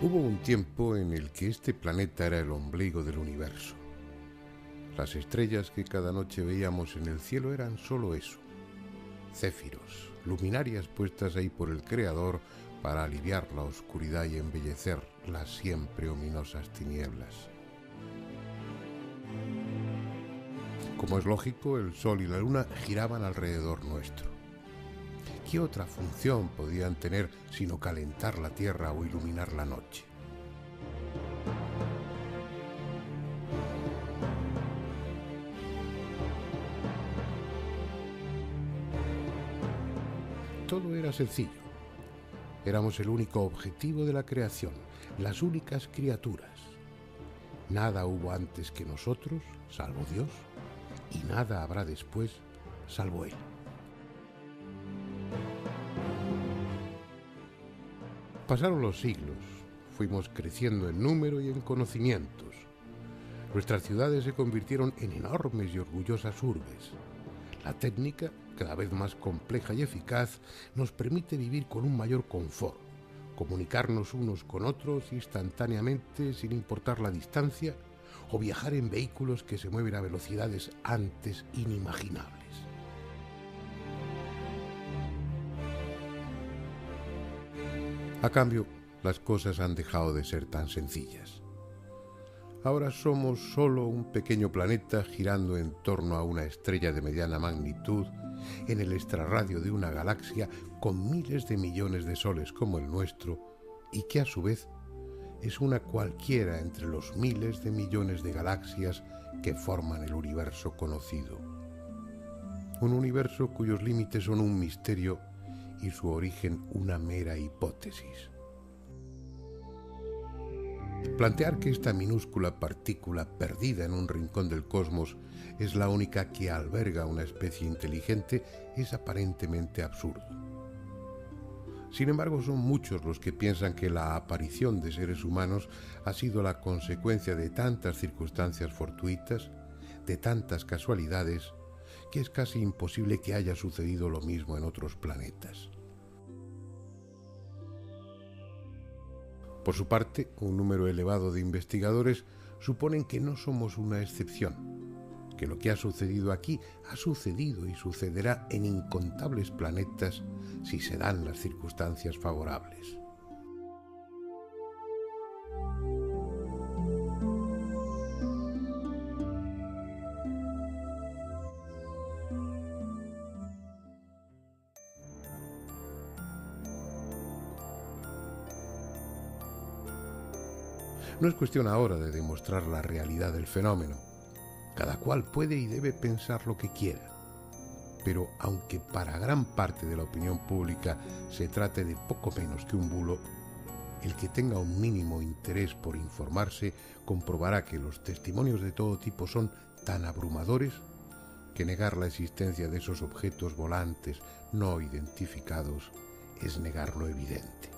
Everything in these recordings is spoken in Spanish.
Hubo un tiempo en el que este planeta era el ombligo del universo. Las estrellas que cada noche veíamos en el cielo eran solo eso, céfiros, luminarias puestas ahí por el Creador para aliviar la oscuridad y embellecer las siempre ominosas tinieblas. Como es lógico, el Sol y la Luna giraban alrededor nuestro. ¿Qué otra función podían tener sino calentar la Tierra o iluminar la noche? Todo era sencillo. Éramos el único objetivo de la creación, las únicas criaturas. Nada hubo antes que nosotros, salvo Dios, y nada habrá después, salvo Él. Pasaron los siglos, fuimos creciendo en número y en conocimientos. Nuestras ciudades se convirtieron en enormes y orgullosas urbes. La técnica, cada vez más compleja y eficaz, nos permite vivir con un mayor confort, comunicarnos unos con otros instantáneamente sin importar la distancia, o viajar en vehículos que se mueven a velocidades antes inimaginables. A cambio, las cosas han dejado de ser tan sencillas. Ahora somos solo un pequeño planeta girando en torno a una estrella de mediana magnitud en el extrarradio de una galaxia con miles de millones de soles como el nuestro y que a su vez es una cualquiera entre los miles de millones de galaxias que forman el universo conocido. Un universo cuyos límites son un misterio y su origen una mera hipótesis. Plantear que esta minúscula partícula perdida en un rincón del cosmos es la única que alberga una especie inteligente es aparentemente absurdo. Sin embargo, son muchos los que piensan que la aparición de seres humanos ha sido la consecuencia de tantas circunstancias fortuitas, de tantas casualidades, que es casi imposible que haya sucedido lo mismo en otros planetas. Por su parte, un número elevado de investigadores suponen que no somos una excepción, que lo que ha sucedido aquí ha sucedido y sucederá en incontables planetas si se dan las circunstancias favorables. No es cuestión ahora de demostrar la realidad del fenómeno. Cada cual puede y debe pensar lo que quiera. Pero aunque para gran parte de la opinión pública se trate de poco menos que un bulo, el que tenga un mínimo interés por informarse comprobará que los testimonios de todo tipo son tan abrumadores que negar la existencia de esos objetos volantes no identificados es negar lo evidente.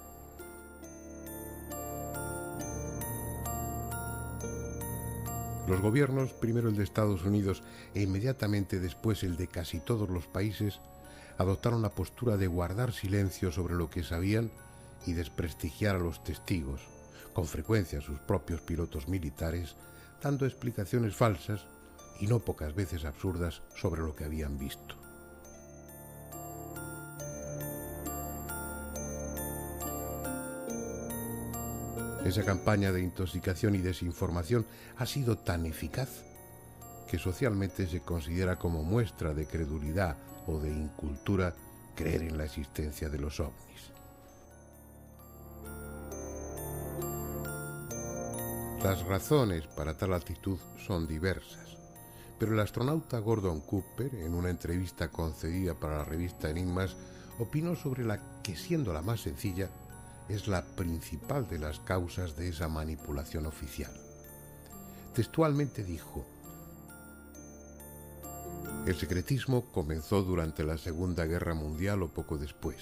Los gobiernos, primero el de Estados Unidos e inmediatamente después el de casi todos los países, adoptaron la postura de guardar silencio sobre lo que sabían y desprestigiar a los testigos, con frecuencia a sus propios pilotos militares, dando explicaciones falsas y no pocas veces absurdas sobre lo que habían visto. Esa campaña de intoxicación y desinformación ha sido tan eficaz que socialmente se considera como muestra de credulidad o de incultura creer en la existencia de los ovnis. Las razones para tal actitud son diversas, pero el astronauta Gordon Cooper, en una entrevista concedida para la revista Enigmas, opinó sobre la que, siendo la más sencilla, es la principal de las causas de esa manipulación oficial. Textualmente dijo: el secretismo comenzó durante la Segunda Guerra Mundial o poco después.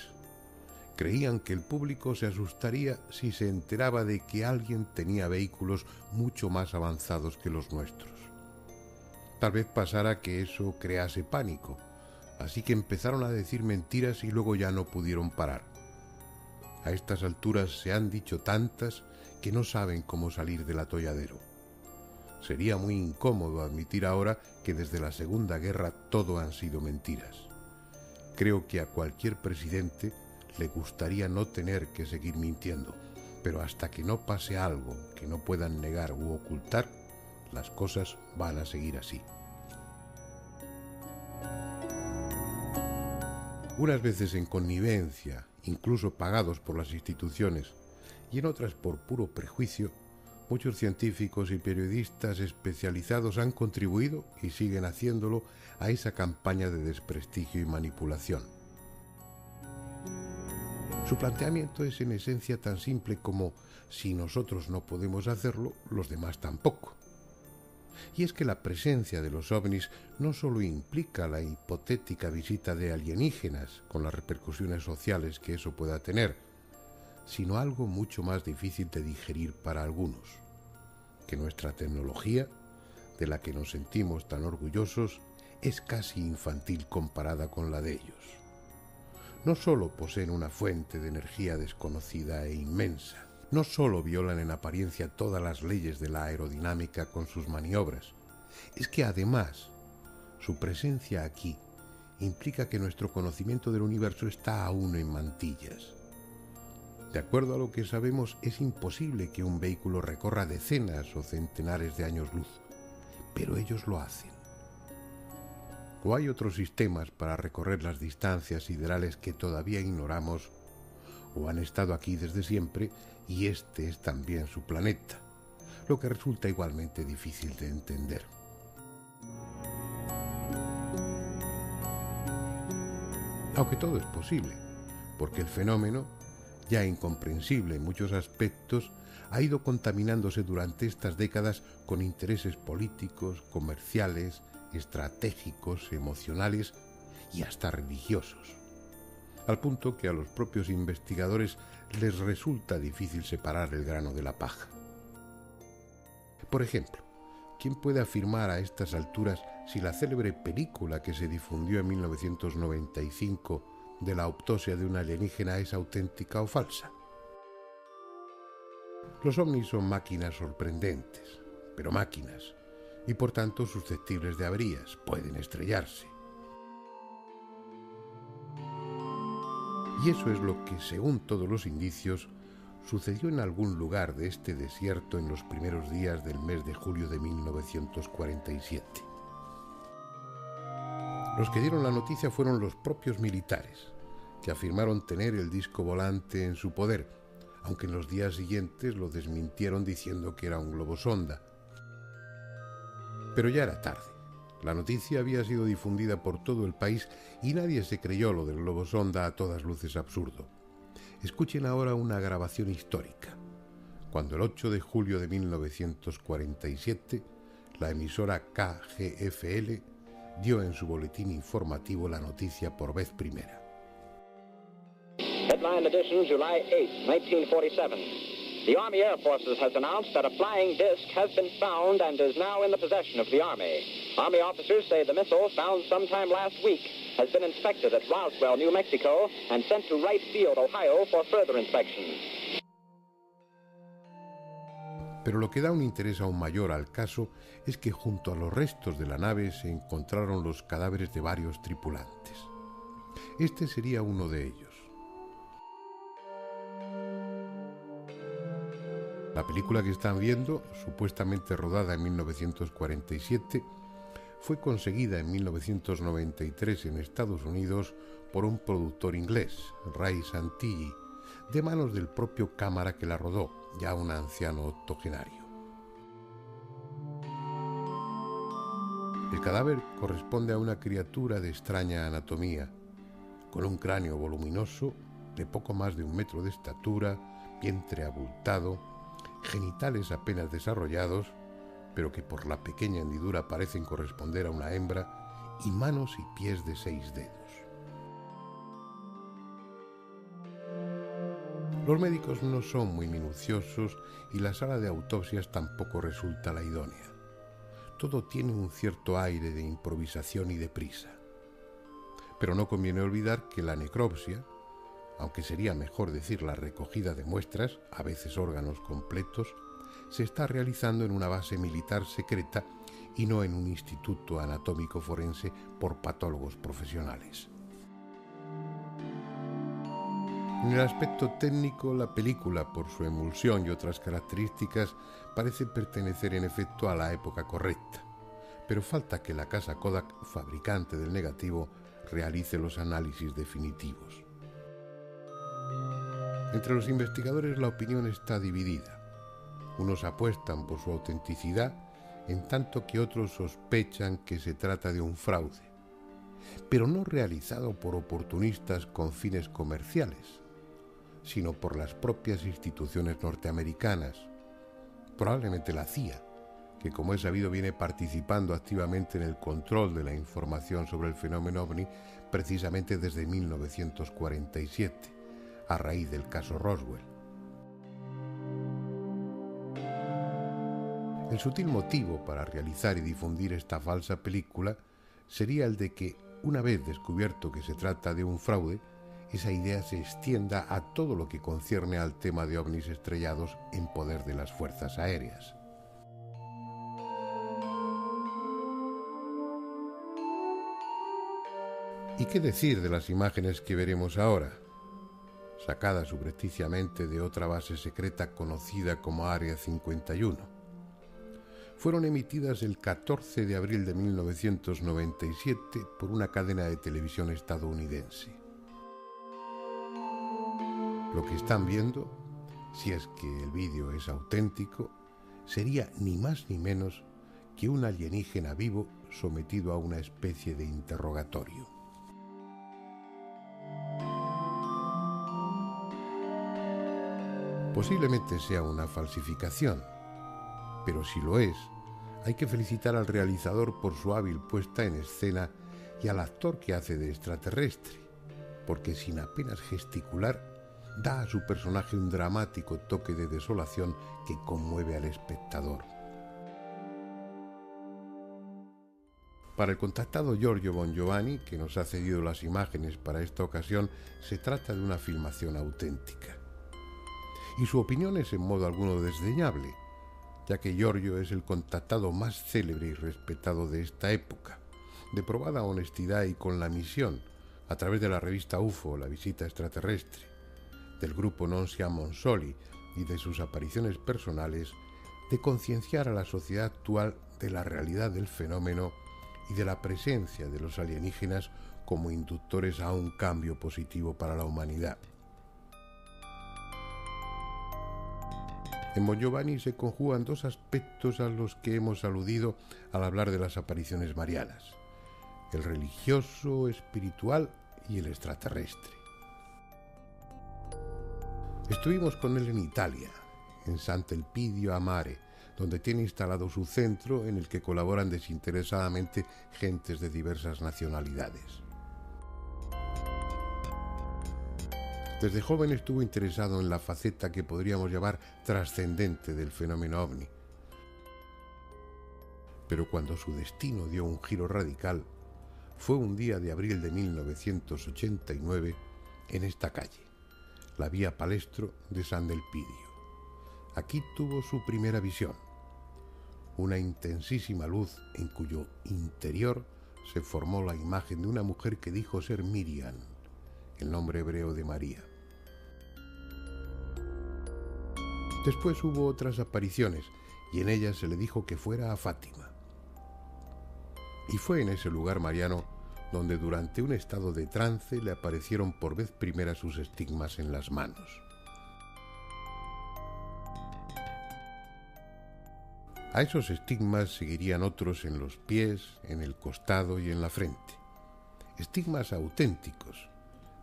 Creían que el público se asustaría si se enteraba de que alguien tenía vehículos mucho más avanzados que los nuestros. Tal vez pasara que eso crease pánico, así que empezaron a decir mentiras y luego ya no pudieron parar. A estas alturas se han dicho tantas que no saben cómo salir del atolladero. Sería muy incómodo admitir ahora que desde la Segunda Guerra todo han sido mentiras. Creo que a cualquier presidente le gustaría no tener que seguir mintiendo, pero hasta que no pase algo que no puedan negar u ocultar, las cosas van a seguir así. Unas veces en connivencia, incluso pagados por las instituciones, y en otras por puro prejuicio, muchos científicos y periodistas especializados han contribuido, y siguen haciéndolo, a esa campaña de desprestigio y manipulación. Su planteamiento es en esencia tan simple como: si nosotros no podemos hacerlo, los demás tampoco. Y es que la presencia de los ovnis no solo implica la hipotética visita de alienígenas, con las repercusiones sociales que eso pueda tener, sino algo mucho más difícil de digerir para algunos: que nuestra tecnología, de la que nos sentimos tan orgullosos, es casi infantil comparada con la de ellos. No solo poseen una fuente de energía desconocida e inmensa, no solo violan en apariencia todas las leyes de la aerodinámica con sus maniobras, es que además su presencia aquí implica que nuestro conocimiento del universo está aún en mantillas. De acuerdo a lo que sabemos, es imposible que un vehículo recorra decenas o centenares de años luz, pero ellos lo hacen. O hay otros sistemas para recorrer las distancias siderales que todavía ignoramos, o han estado aquí desde siempre y este es también su planeta, lo que resulta igualmente difícil de entender. Aunque todo es posible, porque el fenómeno, ya incomprensible en muchos aspectos, ha ido contaminándose durante estas décadas con intereses políticos, comerciales, estratégicos, emocionales y hasta religiosos, al punto que a los propios investigadores les resulta difícil separar el grano de la paja. Por ejemplo, ¿quién puede afirmar a estas alturas si la célebre película que se difundió en 1995 de la autopsia de un alienígena es auténtica o falsa? Los ovnis son máquinas sorprendentes, pero máquinas, y por tanto susceptibles de averías, pueden estrellarse. Y eso es lo que, según todos los indicios, sucedió en algún lugar de este desierto en los primeros días del mes de julio de 1947. Los que dieron la noticia fueron los propios militares, que afirmaron tener el disco volante en su poder, aunque en los días siguientes lo desmintieron diciendo que era un globosonda. Pero ya era tarde. La noticia había sido difundida por todo el país y nadie se creyó lo del globosonda, a todas luces absurdo. Escuchen ahora una grabación histórica, cuando el 8 de julio de 1947 la emisora KGFL dio en su boletín informativo la noticia por vez primera. Headline edition, July 8, 1947. The Army Air Forces has announced that a flying disc has been found and is now in the possession of the Army. Army officers say the missile, found sometime last week, has been inspected at Roswell, New Mexico, and sent to Wright Field, Ohio, for further inspection. Pero lo que da un interés aún mayor al caso es que junto a los restos de la nave se encontraron los cadáveres de varios tripulantes. Este sería uno de ellos. La película que están viendo, supuestamente rodada en 1947, fue conseguida en 1993 en Estados Unidos por un productor inglés, Ray Santilli, de manos del propio cámara que la rodó, ya un anciano octogenario. El cadáver corresponde a una criatura de extraña anatomía, con un cráneo voluminoso, de poco más de 1 metro de estatura, vientre abultado, genitales apenas desarrollados, pero que por la pequeña hendidura parecen corresponder a una hembra, y manos y pies de 6 dedos. Los médicos no son muy minuciosos y la sala de autopsias tampoco resulta la idónea. Todo tiene un cierto aire de improvisación y de prisa. Pero no conviene olvidar que la necropsia, aunque sería mejor decir la recogida de muestras, a veces órganos completos, se está realizando en una base militar secreta y no en un instituto anatómico forense por patólogos profesionales. En el aspecto técnico, la película, por su emulsión y otras características, parece pertenecer en efecto a la época correcta, pero falta que la casa Kodak, fabricante del negativo, realice los análisis definitivos. Entre los investigadores la opinión está dividida. Unos apuestan por su autenticidad, en tanto que otros sospechan que se trata de un fraude, pero no realizado por oportunistas con fines comerciales, sino por las propias instituciones norteamericanas, probablemente la CIA, que como es sabido viene participando activamente en el control de la información sobre el fenómeno ovni precisamente desde 1947, a raíz del caso Roswell. El sutil motivo para realizar y difundir esta falsa película sería el de que, una vez descubierto que se trata de un fraude, esa idea se extienda a todo lo que concierne al tema de ovnis estrellados en poder de las fuerzas aéreas. ¿Y qué decir de las imágenes que veremos ahora? Sacadas subrepticiamente de otra base secreta conocida como Área 51. Fueron emitidas el 14 de abril de 1997 por una cadena de televisión estadounidense. Lo que están viendo, si es que el vídeo es auténtico, sería ni más ni menos que un alienígena vivo sometido a una especie de interrogatorio. Posiblemente sea una falsificación, pero si lo es, hay que felicitar al realizador por su hábil puesta en escena y al actor que hace de extraterrestre, porque sin apenas gesticular, da a su personaje un dramático toque de desolación que conmueve al espectador. Para el contactado Giorgio Bongiovanni, que nos ha cedido las imágenes para esta ocasión, se trata de una filmación auténtica. Y su opinión es en modo alguno desdeñable, ya que Giorgio es el contactado más célebre y respetado de esta época, de probada honestidad y con la misión, a través de la revista UFO, La Visita Extraterrestre, del grupo Non Siamo Soli y de sus apariciones personales, de concienciar a la sociedad actual de la realidad del fenómeno y de la presencia de los alienígenas como inductores a un cambio positivo para la humanidad. En Bongiovanni se conjugan dos aspectos a los que hemos aludido al hablar de las apariciones marianas: el religioso, espiritual y el extraterrestre. Estuvimos con él en Italia, en Sant'Elpidio a Mare, donde tiene instalado su centro en el que colaboran desinteresadamente gentes de diversas nacionalidades. Desde joven estuvo interesado en la faceta que podríamos llamar trascendente del fenómeno ovni. Pero cuando su destino dio un giro radical, fue un día de abril de 1989 en esta calle, la vía Palestro de Sant'Elpidio. Aquí tuvo su primera visión, una intensísima luz en cuyo interior se formó la imagen de una mujer que dijo ser Miriam, el nombre hebreo de María. Después hubo otras apariciones y en ellas se le dijo que fuera a Fátima. Y fue en ese lugar mariano donde durante un estado de trance le aparecieron por vez primera sus estigmas en las manos. A esos estigmas seguirían otros en los pies, en el costado y en la frente. Estigmas auténticos,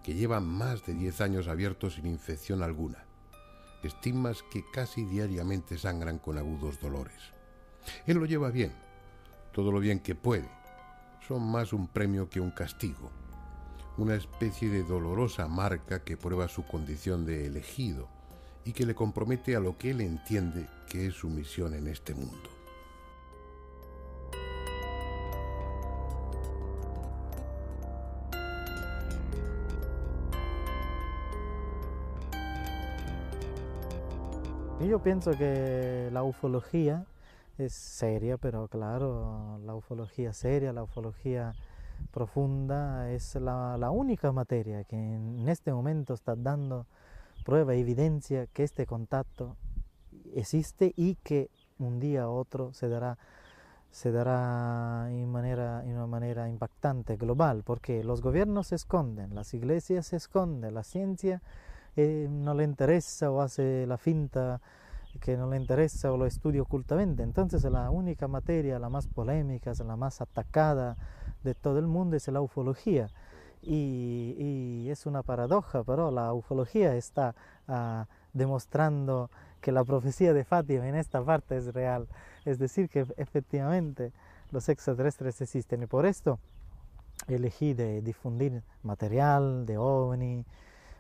que llevan más de 10 años abiertos sin infección alguna. Estigmas que casi diariamente sangran con agudos dolores. Él lo lleva bien, todo lo bien que puede. Son más un premio que un castigo, una especie de dolorosa marca que prueba su condición de elegido y que le compromete a lo que él entiende que es su misión en este mundo. Yo pienso que la ufología es seria, pero claro, la ufología seria, la ufología profunda es la única materia que en este momento está dando prueba, evidencia que este contacto existe y que un día u otro se dará en una manera impactante, global, porque los gobiernos se esconden, las iglesias se esconden, la ciencia no le interesa o hace la finta que no le interesa o lo estudia ocultamente. Entonces la única materia, la más polémica, la más atacada de todo el mundo es la ufología. Y es una paradoja, pero la ufología está demostrando que la profecía de Fátima en esta parte es real. Es decir, que efectivamente los extraterrestres existen. Y por esto elegí de difundir material de OVNI,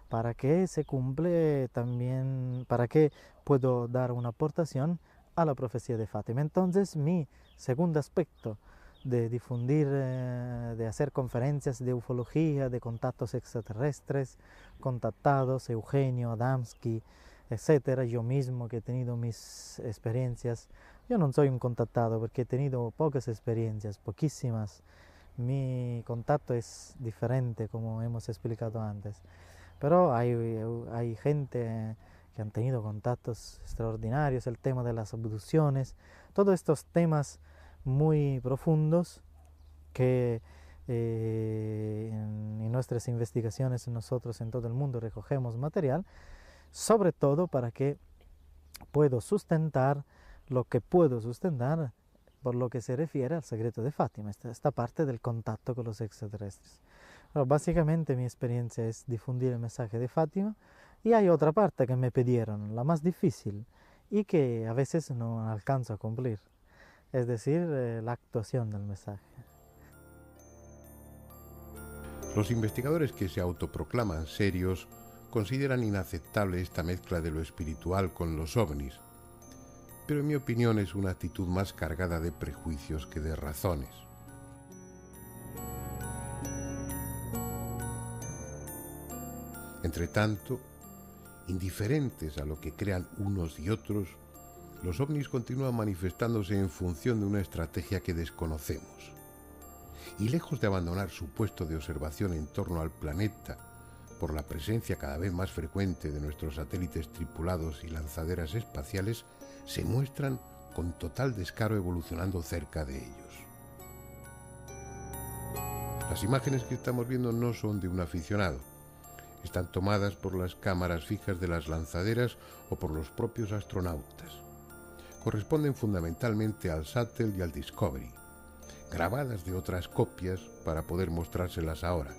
para que se cumple también, para que puedo dar una aportación a la profecía de Fátima. Entonces, mi segundo aspecto de difundir, de hacer conferencias de ufología, de contactos extraterrestres, contactados, Eugenio, Adamski, etcétera, yo mismo que he tenido mis experiencias. Yo no soy un contactado porque he tenido pocas experiencias, poquísimas. Mi contacto es diferente, como hemos explicado antes. Pero hay gente que han tenido contactos extraordinarios, el tema de las abducciones, todos estos temas muy profundos que en nuestras investigaciones nosotros en todo el mundo recogemos material, sobre todo para que puedo sustentar lo que puedo sustentar por lo que se refiere al secreto de Fátima, esta parte del contacto con los extraterrestres. Pero básicamente mi experiencia es difundir el mensaje de Fátima, y hay otra parte que me pidieron, la más difícil, y que a veces no alcanzo a cumplir, es decir, la actuación del mensaje. Los investigadores que se autoproclaman serios consideran inaceptable esta mezcla de lo espiritual con los ovnis, pero en mi opinión es una actitud más cargada de prejuicios que de razones. Entre tanto, indiferentes a lo que crean unos y otros, los ovnis continúan manifestándose en función de una estrategia que desconocemos. Y lejos de abandonar su puesto de observación en torno al planeta, por la presencia cada vez más frecuente de nuestros satélites tripulados y lanzaderas espaciales, se muestran con total descaro evolucionando cerca de ellos. Las imágenes que estamos viendo no son de un aficionado. Están tomadas por las cámaras fijas de las lanzaderas o por los propios astronautas. Corresponden fundamentalmente al Shuttle y al Discovery, grabadas de otras copias para poder mostrárselas ahora,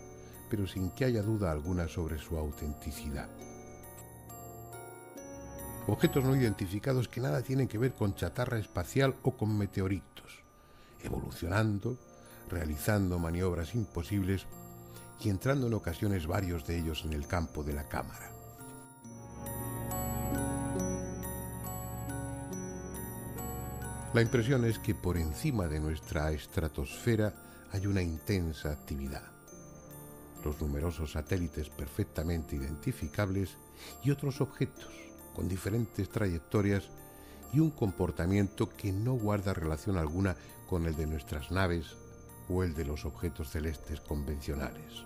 pero sin que haya duda alguna sobre su autenticidad. Objetos no identificados que nada tienen que ver con chatarra espacial o con meteoritos, evolucionando, realizando maniobras imposibles y entrando en ocasiones varios de ellos en el campo de la cámara. La impresión es que por encima de nuestra estratosfera hay una intensa actividad. Los numerosos satélites perfectamente identificables y otros objetos con diferentes trayectorias y un comportamiento que no guarda relación alguna con el de nuestras naves o el de los objetos celestes convencionales.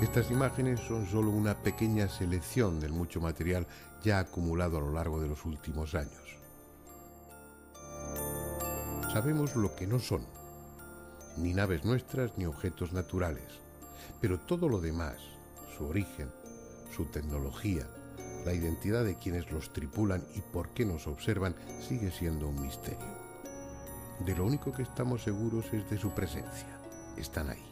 Estas imágenes son solo una pequeña selección del mucho material ya acumulado a lo largo de los últimos años. Sabemos lo que no son, ni naves nuestras ni objetos naturales, pero todo lo demás, su origen, su tecnología, la identidad de quienes los tripulan y por qué nos observan sigue siendo un misterio. De lo único que estamos seguros es de su presencia. Están ahí.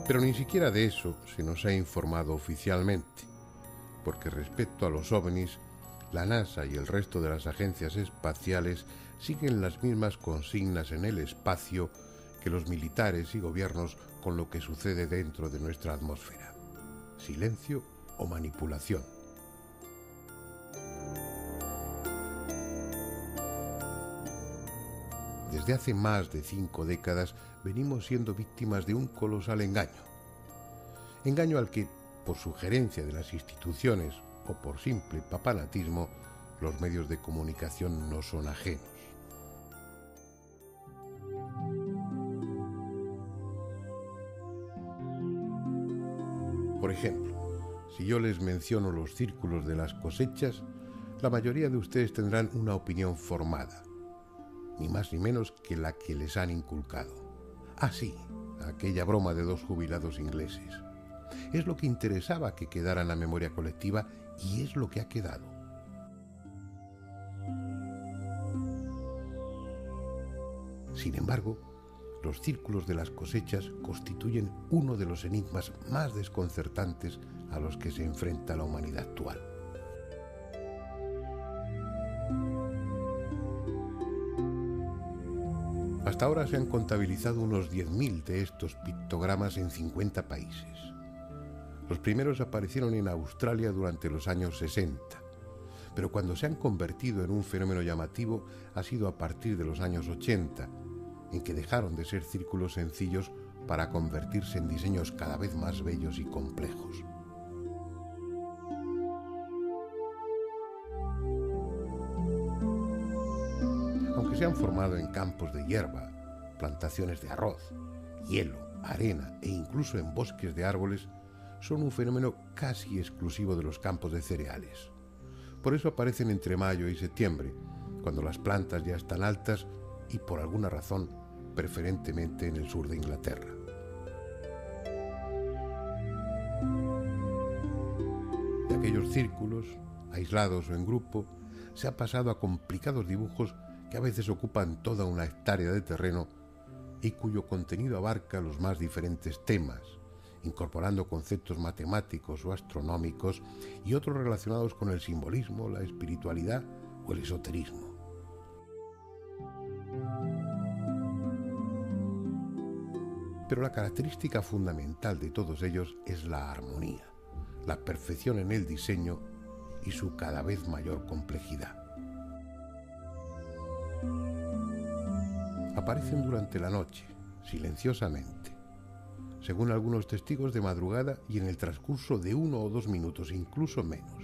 Pero ni siquiera de eso se nos ha informado oficialmente, porque respecto a los ovnis, la NASA y el resto de las agencias espaciales siguen las mismas consignas en el espacio que los militares y gobiernos con lo que sucede dentro de nuestra atmósfera: silencio o manipulación. desde hace más de 5 décadas venimos siendo víctimas de un colosal engaño. Engaño al que, por sugerencia de las instituciones o por simple papanatismo, los medios de comunicación no son ajenos. Por ejemplo, si yo les menciono los círculos de las cosechas, la mayoría de ustedes tendrán una opinión formada, ni más ni menos que la que les han inculcado. Ah, sí, aquella broma de 2 jubilados ingleses. Es lo que interesaba que quedara en la memoria colectiva y es lo que ha quedado. Sin embargo, los círculos de las cosechas constituyen uno de los enigmas más desconcertantes a los que se enfrenta la humanidad actual. Hasta ahora se han contabilizado unos 10.000 de estos pictogramas en 50 países. Los primeros aparecieron en Australia durante los años 60, pero cuando se han convertido en un fenómeno llamativo ha sido a partir de los años 80, en que dejaron de ser círculos sencillos para convertirse en diseños cada vez más bellos y complejos. Aunque se han formado en campos de hierba, plantaciones de arroz, hielo, arena e incluso en bosques de árboles, son un fenómeno casi exclusivo de los campos de cereales. Por eso aparecen entre mayo y septiembre, cuando las plantas ya están altas y por alguna razón, preferentemente en el sur de Inglaterra. De aquellos círculos, aislados o en grupo, se ha pasado a complicados dibujos que a veces ocupan toda una hectárea de terreno y cuyo contenido abarca los más diferentes temas, incorporando conceptos matemáticos o astronómicos y otros relacionados con el simbolismo, la espiritualidad o el esoterismo. Pero la característica fundamental de todos ellos es la armonía, la perfección en el diseño y su cada vez mayor complejidad. Aparecen durante la noche, silenciosamente, según algunos testigos de madrugada y en el transcurso de 1 o 2 minutos, incluso menos.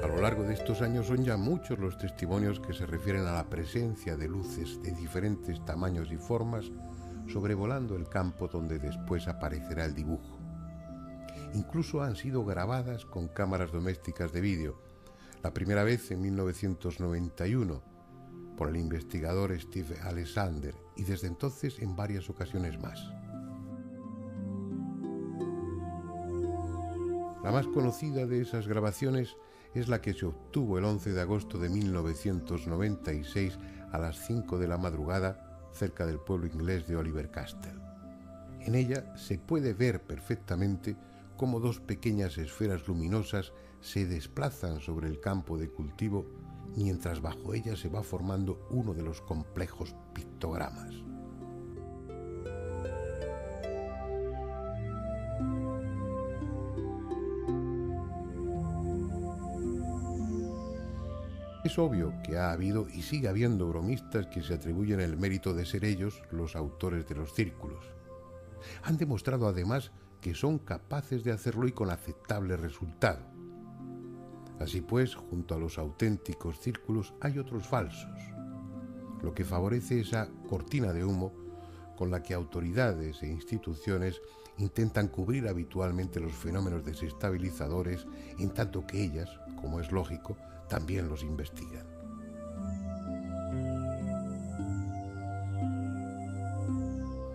A lo largo de estos años son ya muchos los testimonios que se refieren a la presencia de luces de diferentes tamaños y formas sobrevolando el campo donde después aparecerá el dibujo. Incluso han sido grabadas con cámaras domésticas de vídeo, la primera vez en 1991 por el investigador Steve Alexander y desde entonces en varias ocasiones más. La más conocida de esas grabaciones es la que se obtuvo el 11 de agosto de 1996 a las 5 de la madrugada cerca del pueblo inglés de Oliver Castle. En ella se puede ver perfectamente cómo 2 pequeñas esferas luminosas se desplazan sobre el campo de cultivo mientras bajo ellas se va formando uno de los complejos pictogramas. Es obvio que ha habido y sigue habiendo bromistas que se atribuyen el mérito de ser ellos los autores de los círculos. Han demostrado además que son capaces de hacerlo y con aceptable resultado. Así pues, junto a los auténticos círculos hay otros falsos, lo que favorece esa cortina de humo con la que autoridades e instituciones intentan cubrir habitualmente los fenómenos desestabilizadores, en tanto que ellas, como es lógico, también los investigan.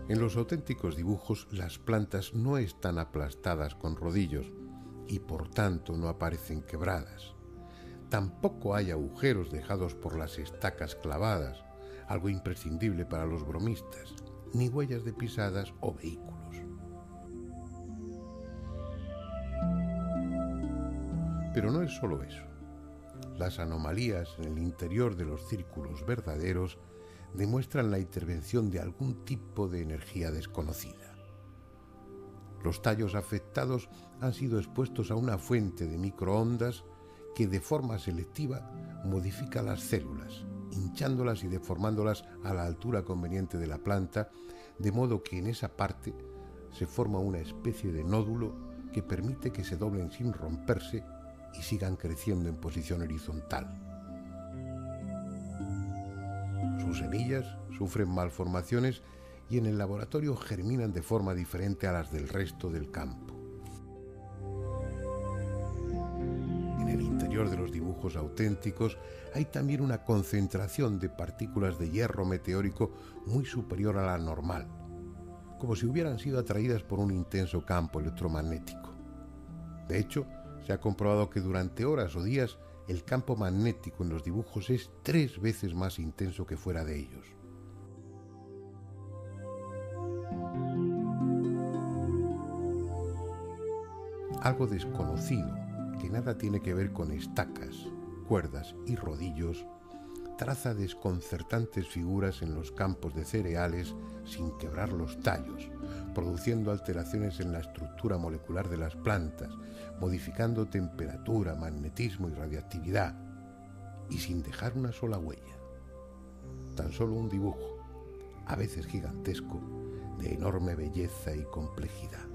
En los auténticos dibujos, las plantas no están aplastadas con rodillos y por tanto no aparecen quebradas. Tampoco hay agujeros dejados por las estacas clavadas, algo imprescindible para los bromistas, ni huellas de pisadas o vehículos. Pero no es solo eso. Las anomalías en el interior de los círculos verdaderos demuestran la intervención de algún tipo de energía desconocida. Los tallos afectados han sido expuestos a una fuente de microondas que de forma selectiva modifica las células, hinchándolas y deformándolas a la altura conveniente de la planta, de modo que en esa parte se forma una especie de nódulo que permite que se doblen sin romperse y sigan creciendo en posición horizontal. Sus semillas sufren malformaciones y en el laboratorio germinan de forma diferente a las del resto del campo. En el interior de los dibujos auténticos hay también una concentración de partículas de hierro meteórico muy superior a la normal, como si hubieran sido atraídas por un intenso campo electromagnético. De hecho, se ha comprobado que durante horas o días el campo magnético en los dibujos es 3 veces más intenso que fuera de ellos. Algo desconocido, que nada tiene que ver con estacas, cuerdas y rodillos, traza desconcertantes figuras en los campos de cereales sin quebrar los tallos, produciendo alteraciones en la estructura molecular de las plantas, modificando temperatura, magnetismo y radiactividad, y sin dejar una sola huella. Tan solo un dibujo, a veces gigantesco, de enorme belleza y complejidad.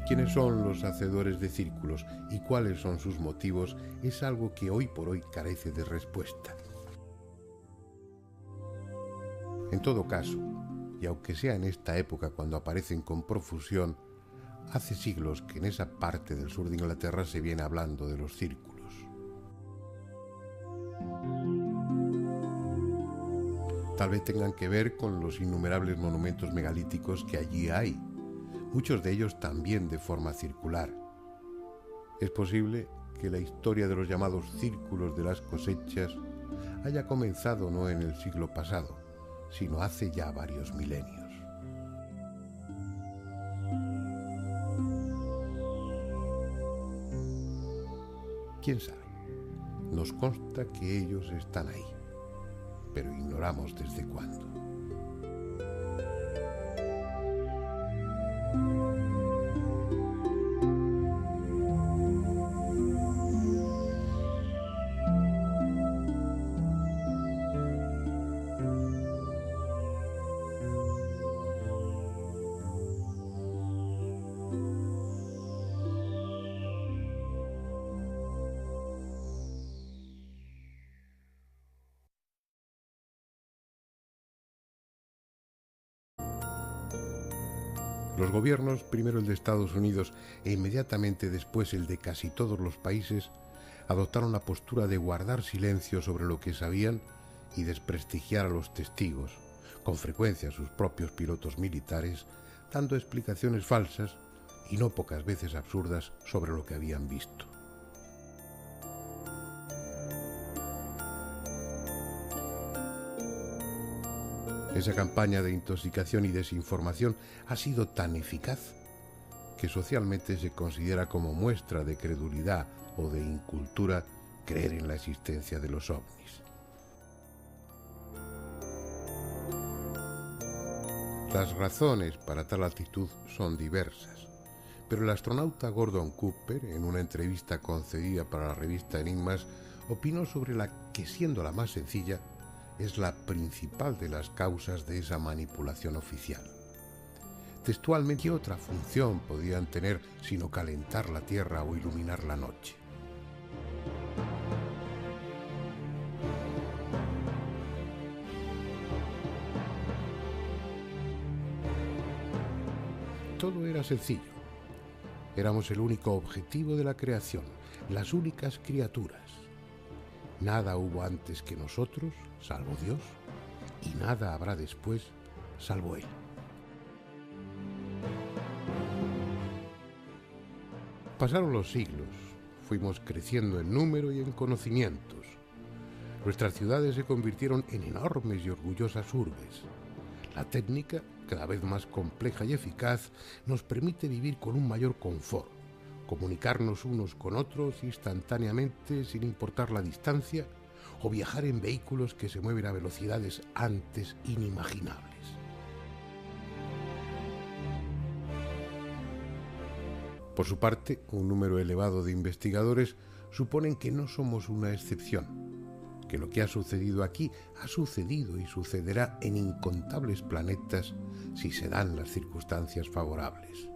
¿Quiénes son los hacedores de círculos y cuáles son sus motivos? Es algo que hoy por hoy carece de respuesta. En todo caso, y aunque sea en esta época cuando aparecen con profusión, hace siglos que en esa parte del sur de Inglaterra se viene hablando de los círculos. Tal vez tengan que ver con los innumerables monumentos megalíticos que allí hay, muchos de ellos también de forma circular. Es posible que la historia de los llamados círculos de las cosechas haya comenzado no en el siglo pasado, sino hace ya varios milenios. ¿Quién sabe? Nos consta que ellos están ahí, pero ignoramos desde cuándo. Los gobiernos, primero el de Estados Unidos e inmediatamente después el de casi todos los países, adoptaron la postura de guardar silencio sobre lo que sabían y desprestigiar a los testigos, con frecuencia a sus propios pilotos militares, dando explicaciones falsas y no pocas veces absurdas sobre lo que habían visto. Esa campaña de intoxicación y desinformación ha sido tan eficaz que socialmente se considera como muestra de credulidad o de incultura creer en la existencia de los ovnis. Las razones para tal actitud son diversas, pero el astronauta Gordon Cooper, en una entrevista concedida para la revista Enigmas, opinó sobre la que, siendo la más sencilla, es la principal de las causas de esa manipulación oficial. Textualmente, ¿qué otra función podían tener sino calentar la Tierra o iluminar la noche? Todo era sencillo. Éramos el único objetivo de la creación, las únicas criaturas. Nada hubo antes que nosotros, salvo Dios, y nada habrá después, salvo Él. Pasaron los siglos, fuimos creciendo en número y en conocimientos. Nuestras ciudades se convirtieron en enormes y orgullosas urbes. La técnica, cada vez más compleja y eficaz, nos permite vivir con un mayor confort, comunicarnos unos con otros instantáneamente sin importar la distancia, o viajar en vehículos que se mueven a velocidades antes inimaginables. Por su parte, un número elevado de investigadores suponen que no somos una excepción, que lo que ha sucedido aquí ha sucedido y sucederá en incontables planetas si se dan las circunstancias favorables.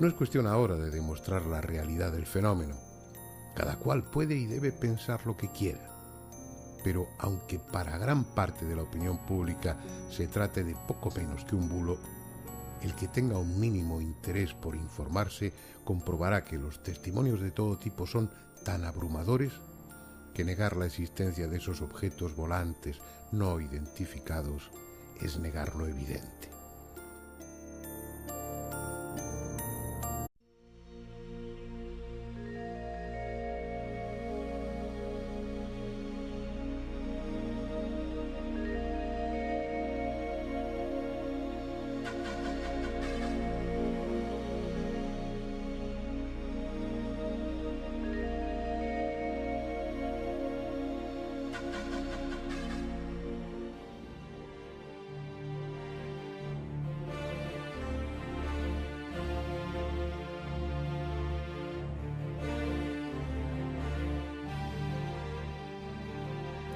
No es cuestión ahora de demostrar la realidad del fenómeno. Cada cual puede y debe pensar lo que quiera. Pero aunque para gran parte de la opinión pública se trate de poco menos que un bulo, el que tenga un mínimo interés por informarse comprobará que los testimonios de todo tipo son tan abrumadores que negar la existencia de esos objetos volantes no identificados es negar lo evidente.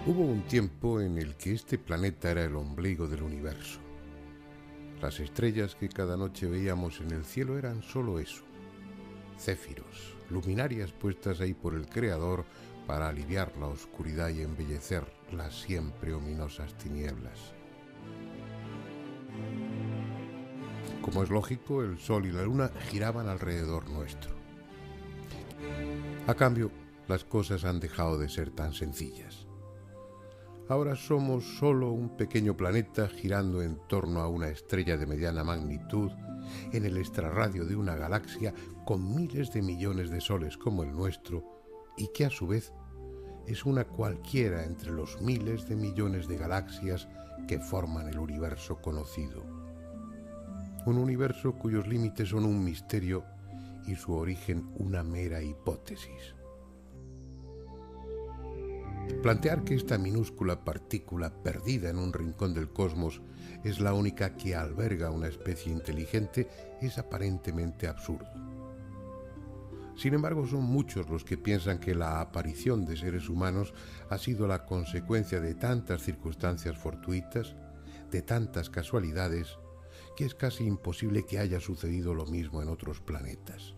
Hubo un tiempo en el que este planeta era el ombligo del universo. Las estrellas que cada noche veíamos en el cielo eran solo eso, céfiros, luminarias puestas ahí por el Creador para aliviar la oscuridad y embellecer las siempre ominosas tinieblas. Como es lógico, el Sol y la Luna giraban alrededor nuestro. A cambio, las cosas han dejado de ser tan sencillas. Ahora somos solo un pequeño planeta girando en torno a una estrella de mediana magnitud en el extrarradio de una galaxia con miles de millones de soles como el nuestro y que a su vez es una cualquiera entre los miles de millones de galaxias que forman el universo conocido. Un universo cuyos límites son un misterio y su origen una mera hipótesis. Plantear que esta minúscula partícula perdida en un rincón del cosmos es la única que alberga una especie inteligente es aparentemente absurdo. Sin embargo, son muchos los que piensan que la aparición de seres humanos ha sido la consecuencia de tantas circunstancias fortuitas, de tantas casualidades, que es casi imposible que haya sucedido lo mismo en otros planetas.